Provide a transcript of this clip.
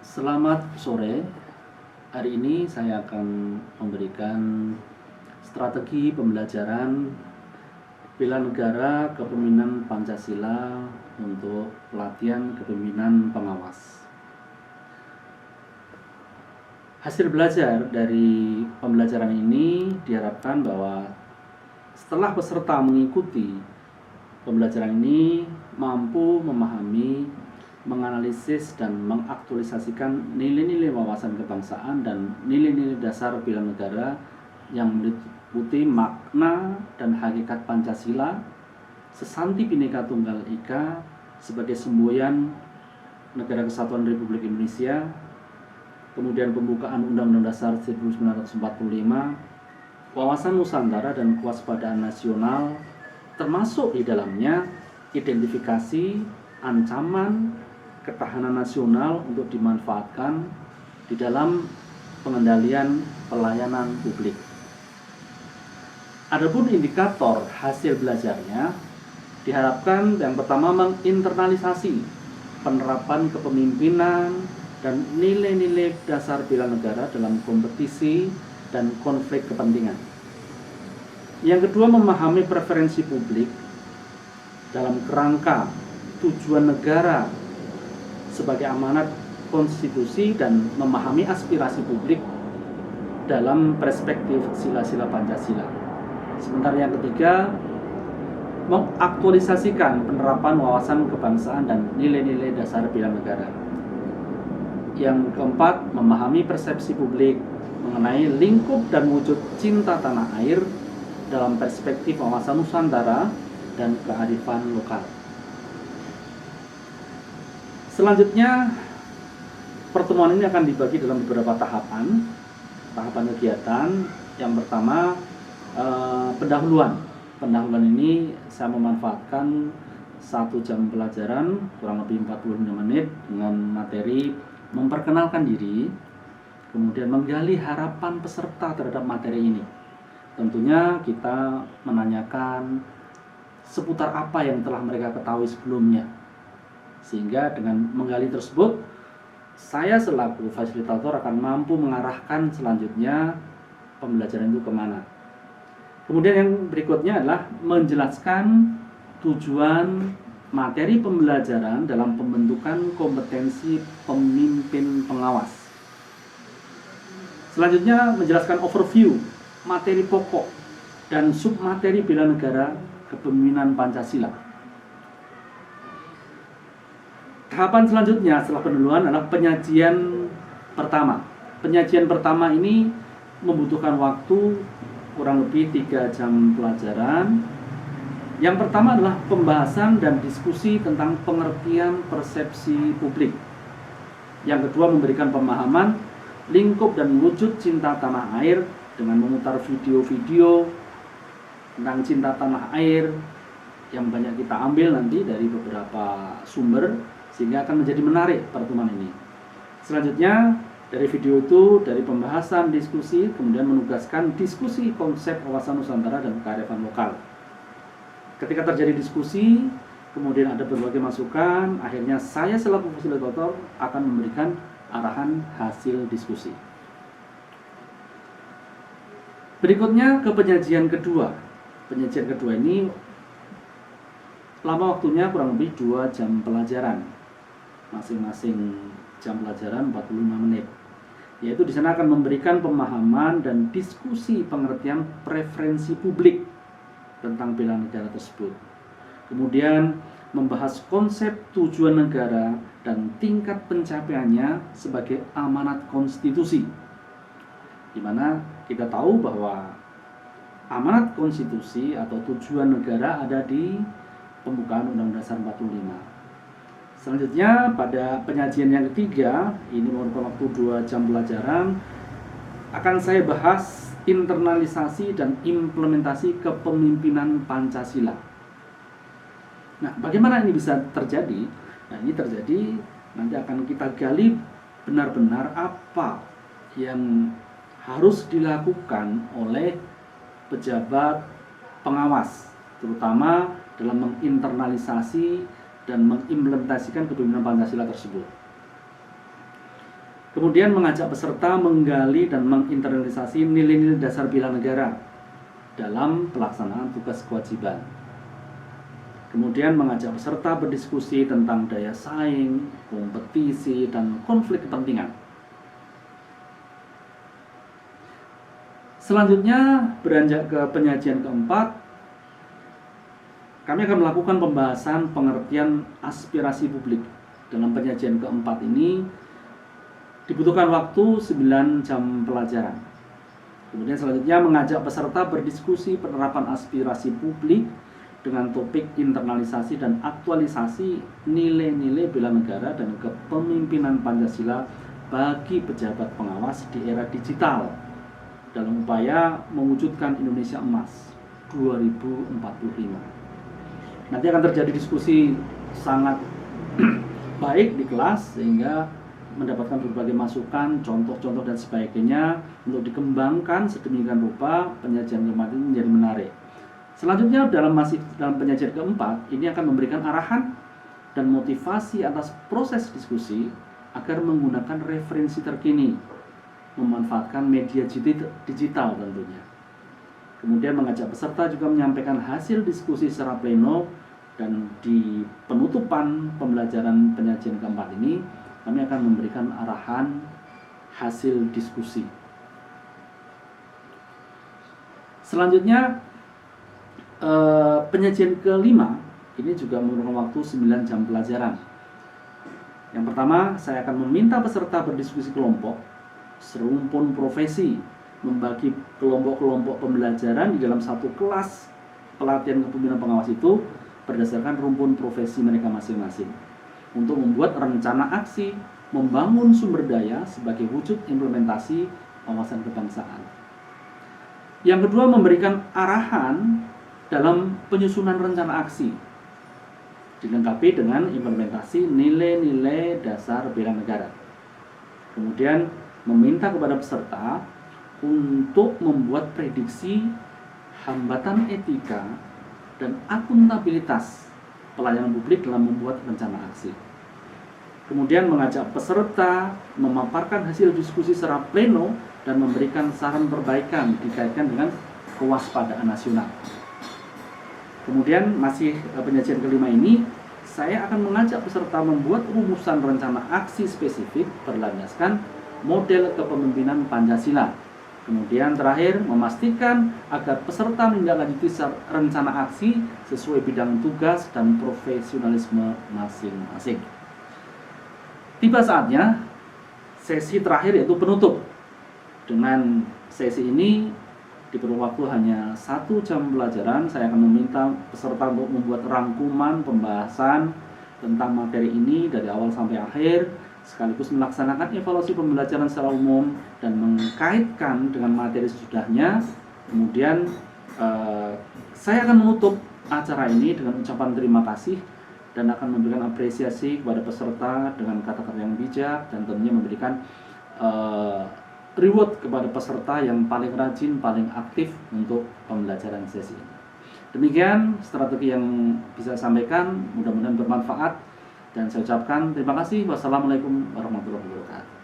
Selamat sore. Hari ini saya akan memberikan strategi pembelajaran bela negara kepemimpinan Pancasila untuk pelatihan kepemimpinan pengawas. Hasil belajar dari pembelajaran ini diharapkan bahwa setelah peserta mengikuti pembelajaran ini mampu memahami, menganalisis dan mengaktualisasikan nilai-nilai wawasan kebangsaan dan nilai-nilai dasar bela negara yang meliputi makna dan hakikat Pancasila, sesanti Bhinneka Tunggal Ika sebagai semboyan Negara Kesatuan Republik Indonesia, kemudian pembukaan Undang-Undang Dasar 1945, wawasan Nusantara dan kewaspadaan nasional, termasuk di dalamnya identifikasi ancaman ketahanan nasional untuk dimanfaatkan di dalam pengendalian pelayanan publik. Adapun indikator hasil belajarnya diharapkan yang pertama menginternalisasi penerapan kepemimpinan dan nilai-nilai dasar bela negara dalam kompetisi dan konflik kepentingan. Yang kedua, memahami preferensi publik dalam kerangka tujuan negara sebagai amanat konstitusi dan memahami aspirasi publik dalam perspektif sila-sila Pancasila. Sementara yang ketiga, mengaktualisasikan penerapan wawasan kebangsaan dan nilai-nilai dasar bela negara. Yang keempat, memahami persepsi publik mengenai lingkup dan wujud cinta tanah air dalam perspektif wawasan Nusantara dan kearifan lokal. Selanjutnya, pertemuan ini akan dibagi dalam beberapa tahapan kegiatan. Yang pertama, pendahuluan. Pendahuluan ini saya memanfaatkan 1 jam pelajaran, kurang lebih 45 menit, dengan materi memperkenalkan diri, kemudian menggali harapan peserta terhadap materi ini. Tentunya kita menanyakan seputar apa yang telah mereka ketahui sebelumnya, sehingga dengan menggali tersebut saya selaku fasilitator akan mampu mengarahkan selanjutnya pembelajaran itu kemana. Kemudian yang berikutnya adalah menjelaskan tujuan materi pembelajaran dalam pembentukan kompetensi pemimpin pengawas. Selanjutnya menjelaskan overview materi pokok dan submateri bela negara kepemimpinan Pancasila. Tahapan selanjutnya setelah pendahuluan adalah penyajian pertama. Penyajian pertama ini membutuhkan waktu kurang lebih 3 jam pelajaran. Yang pertama adalah pembahasan dan diskusi tentang pengertian persepsi publik. Yang kedua, memberikan pemahaman lingkup dan wujud cinta tanah air dengan memutar video-video tentang cinta tanah air yang banyak kita ambil nanti dari beberapa sumber, sehingga akan menjadi menarik pertemuan ini. Selanjutnya, dari video itu, dari pembahasan diskusi, kemudian menugaskan diskusi konsep wawasan Nusantara dan kearifan lokal. Ketika terjadi diskusi, kemudian ada berbagai masukan, akhirnya saya selaku fasilitator akan memberikan arahan hasil diskusi. Berikutnya ke penyajian kedua. Penyajian kedua ini lama waktunya kurang lebih 2 jam pelajaran. Masing-masing jam pelajaran 45 menit. Yaitu di sana akan memberikan pemahaman dan diskusi pengertian preferensi publik tentang bela negara tersebut. Kemudian membahas konsep tujuan negara dan tingkat pencapaiannya sebagai amanat konstitusi. Di mana kita tahu bahwa amanat konstitusi atau tujuan negara ada di pembukaan Undang-Undang Dasar 45. Selanjutnya pada penyajian yang ketiga, ini merupakan waktu 2 jam pelajaran, akan saya bahas internalisasi dan implementasi kepemimpinan Pancasila. Nah, bagaimana ini bisa terjadi? Nah, ini terjadi nanti akan kita gali benar-benar apa yang harus dilakukan oleh pejabat pengawas, terutama dalam menginternalisasi dan mengimplementasikan kepemimpinan Pancasila tersebut. Kemudian mengajak peserta menggali dan menginternalisasi nilai-nilai dasar bela negara dalam pelaksanaan tugas kewajiban. Kemudian mengajak peserta berdiskusi tentang daya saing, kompetisi, dan konflik kepentingan. Selanjutnya beranjak ke penyajian keempat, kami akan melakukan pembahasan pengertian aspirasi publik. Dalam penyajian keempat ini dibutuhkan waktu 9 jam pelajaran. Kemudian selanjutnya mengajak peserta berdiskusi penerapan aspirasi publik dengan topik internalisasi dan aktualisasi nilai-nilai bela negara dan kepemimpinan Pancasila bagi pejabat pengawas di era digital dalam upaya mewujudkan Indonesia Emas 2045. Nanti akan terjadi diskusi sangat baik di kelas sehingga mendapatkan berbagai masukan, contoh-contoh dan sebagainya untuk dikembangkan sedemikian rupa penyajian keempat ini menjadi menarik. Selanjutnya dalam penyajian keempat ini akan memberikan arahan dan motivasi atas proses diskusi agar menggunakan referensi terkini, memanfaatkan media digital tentunya. Kemudian mengajak peserta juga menyampaikan hasil diskusi secara pleno, dan di penutupan pembelajaran penyajian keempat ini kami akan memberikan arahan hasil diskusi. Selanjutnya penyajian kelima ini juga memerlukan waktu 9 jam pelajaran. Yang pertama, saya akan meminta peserta berdiskusi kelompok serumpun profesi, membagi kelompok-kelompok pembelajaran di dalam satu kelas pelatihan kepemimpinan pengawas itu berdasarkan rumpun profesi mereka masing-masing untuk membuat rencana aksi membangun sumber daya sebagai wujud implementasi wawasan kebangsaan. Yang kedua, memberikan arahan dalam penyusunan rencana aksi dilengkapi dengan implementasi nilai-nilai dasar bela negara. Kemudian meminta kepada peserta untuk membuat prediksi hambatan etika dan akuntabilitas pelayanan publik dalam membuat rencana aksi. Kemudian mengajak peserta memaparkan hasil diskusi secara pleno dan memberikan saran perbaikan dikaitkan dengan kewaspadaan nasional. Kemudian masih penyajian kelima ini, saya akan mengajak peserta membuat rumusan rencana aksi spesifik berlandaskan model kepemimpinan Pancasila. Kemudian terakhir, memastikan agar peserta menindaklanjuti rencana aksi sesuai bidang tugas dan profesionalisme masing-masing. Tiba saatnya sesi terakhir, yaitu penutup. Dengan sesi ini diperlukan waktu hanya 1 jam pelajaran. Saya akan meminta peserta untuk membuat rangkuman pembahasan tentang materi ini dari awal sampai akhir, sekaligus melaksanakan evaluasi pembelajaran secara umum dan mengkaitkan dengan materi sesudahnya. Kemudian saya akan menutup acara ini dengan ucapan terima kasih dan akan memberikan apresiasi kepada peserta dengan kata-kata yang bijak, dan tentunya memberikan reward kepada peserta yang paling rajin, paling aktif untuk pembelajaran sesi ini. Demikian strategi yang bisa saya sampaikan, mudah-mudahan bermanfaat, dan saya ucapkan terima kasih. Wassalamualaikum warahmatullahi wabarakatuh.